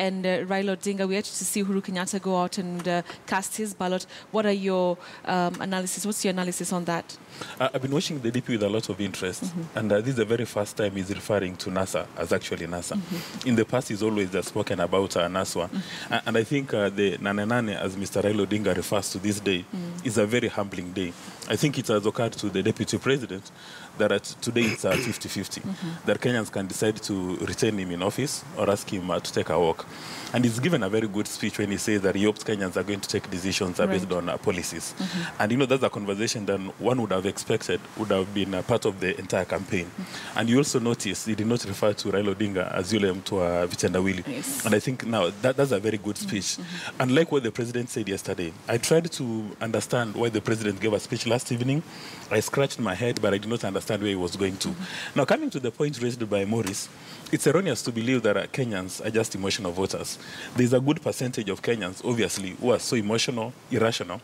and Raila Odinga. We had to see Uhuru Kenyatta go out and cast his ballot. What are your analysis? What's your analysis on that? I've been watching the DP with a lot of interest, and this is the very first time he's referring to NASA as actually NASA. In the past, he's always spoken about NASWA, and I think the Nanenane, as Mr. Raila Odinga refers to this day, is a very humbling day. I think it has occurred to the Deputy President that today it's 50-50, that Kenyans can decide to retain him in office or ask him to take a walk. And he's given a very good speech when he says that he hopes Kenyans are going to take decisions based on policies. And, you know, that's a conversation that one would have expected would have been a part of the entire campaign. And you also notice he did not refer to Raila Odinga as yule mtu wa vitendawili. And I think now that's a very good speech. And like what the president said yesterday, I tried to understand why the president gave a speech last evening. I scratched my head, but I did not understand where he was going to. Now, coming to the point raised by Maurice, it's erroneous to believe that Kenyans are just emotional voters. There's a good percentage of Kenyans, obviously, who are so emotional, irrational.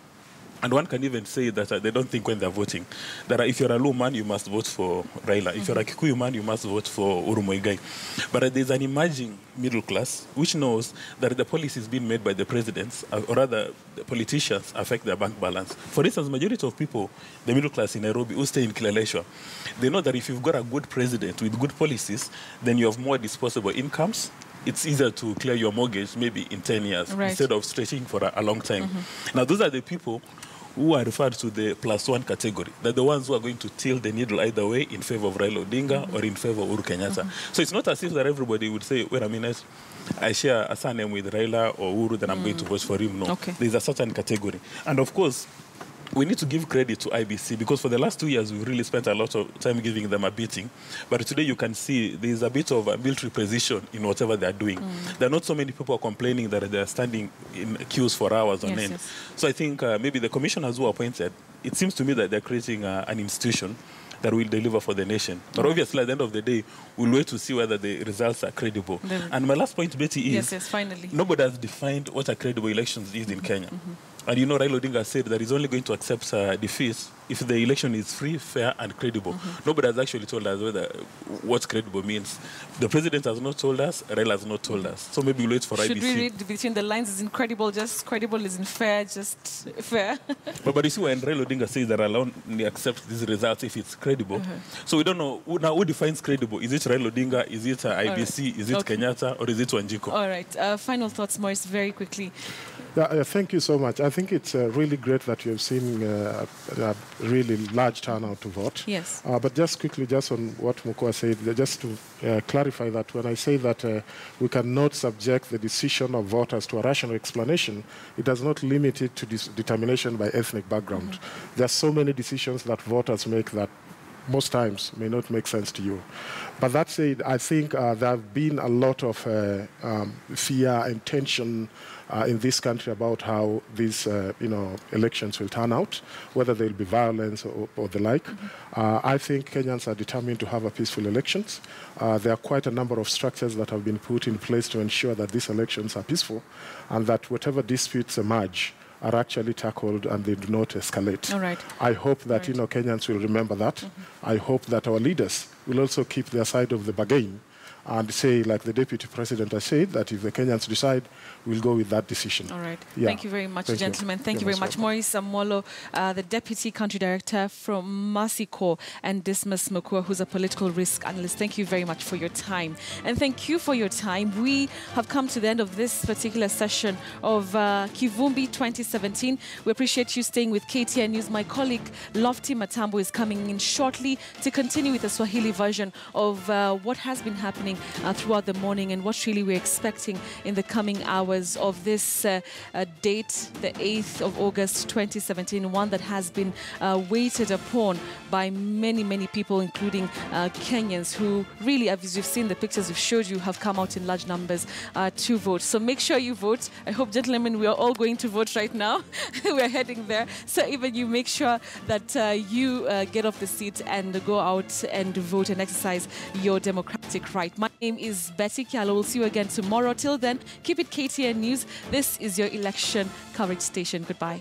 And one can even say that they don't think when they're voting. That if you're a Luo man, you must vote for Raila. If you're a Kikuyu man, you must vote for Uhuru Muigai. But there's an emerging middle class which knows that the policies being made by the presidents, or rather the politicians, affect their bank balance. For instance, majority of people, the middle class in Nairobi, who stay in Kileleshwa, they know that if you've got a good president with good policies, then you have more disposable incomes. It's easier to clear your mortgage maybe in 10 years instead of stretching for a long time. Now, those are the people who are referred to the +1 category. They're the ones who are going to tilt the needle either way in favor of Raila Odinga or in favor of Uhuru Kenyatta. So it's not as if that everybody would say, wait a minute, I share a surname with Raila or Uhuru, then I'm going to vote for him. No, there's a certain category. And of course, we need to give credit to IBC because for the last 2 years, we've really spent a lot of time giving them a beating. But today you can see there's a bit of a military precision in whatever they're doing. There are not so many people complaining that they're standing in queues for hours on end. So I think maybe the commissioners who are appointed, it seems to me that they're creating an institution that will deliver for the nation. But obviously, at the end of the day, we'll wait to see whether the results are credible. And my last point, Betty, is finally, nobody has defined what a credible election is in Kenya. And you know, Raila Odinga said that he's only going to accept defeat if the election is free, fair, and credible. Nobody has actually told us what credible means. The president has not told us, Raila has not told us. So maybe we'll wait for IBC. Should we read between the lines? Is incredible, just credible, is in fair, just fair? but you see, when Raila Odinga says that I'll only accept these results if it's credible. So we don't know, now who defines credible? Is it Raila Odinga, is it IBC, is it Kenyatta, or is it Wanjiku? All right, final thoughts, Maurice, very quickly. Thank you so much. I think it's really great that you have seen a really large turnout to vote. Yes. But just quickly, just on what Mukua said, just to clarify that when I say that we cannot subject the decision of voters to a rational explanation, it does not limit it to determination by ethnic background. There are so many decisions that voters make that most times may not make sense to you. But that said, I think there have been a lot of fear and tension in this country about how these elections will turn out, whether there will be violence or the like. I think Kenyans are determined to have a peaceful elections. There are quite a number of structures that have been put in place to ensure that these elections are peaceful and that whatever disputes emerge are actually tackled and they do not escalate. All right. I hope that Kenyans will remember that. I hope that our leaders will also keep their side of the bargain and say, like the Deputy President has said, that if the Kenyans decide, we'll go with that decision. All right. Yeah. Thank you very much, gentlemen. Thank you very much. Maurice Amolo, the Deputy Country Director from Masiko, and Dismas Mukua, who's a political risk analyst. Thank you very much for your time. And thank you for your time. We have come to the end of this particular session of Kivumbi 2017. We appreciate you staying with KTN News. My colleague, Lofty Matambo, is coming in shortly to continue with the Swahili version of what has been happening throughout the morning and what really we're expecting in the coming hours of this date, the 8th of August 2017, one that has been waited upon by many, many people, including Kenyans who really, as you've seen the pictures we've showed you, have come out in large numbers to vote. So make sure you vote. I hope, gentlemen, we are all going to vote right now. We're heading there. So even you make sure that you get off the seat and go out and vote and exercise your democratic right. My name is Betty Kialo. We'll see you again tomorrow. Till then, keep it KTN News. This is your election coverage station. Goodbye.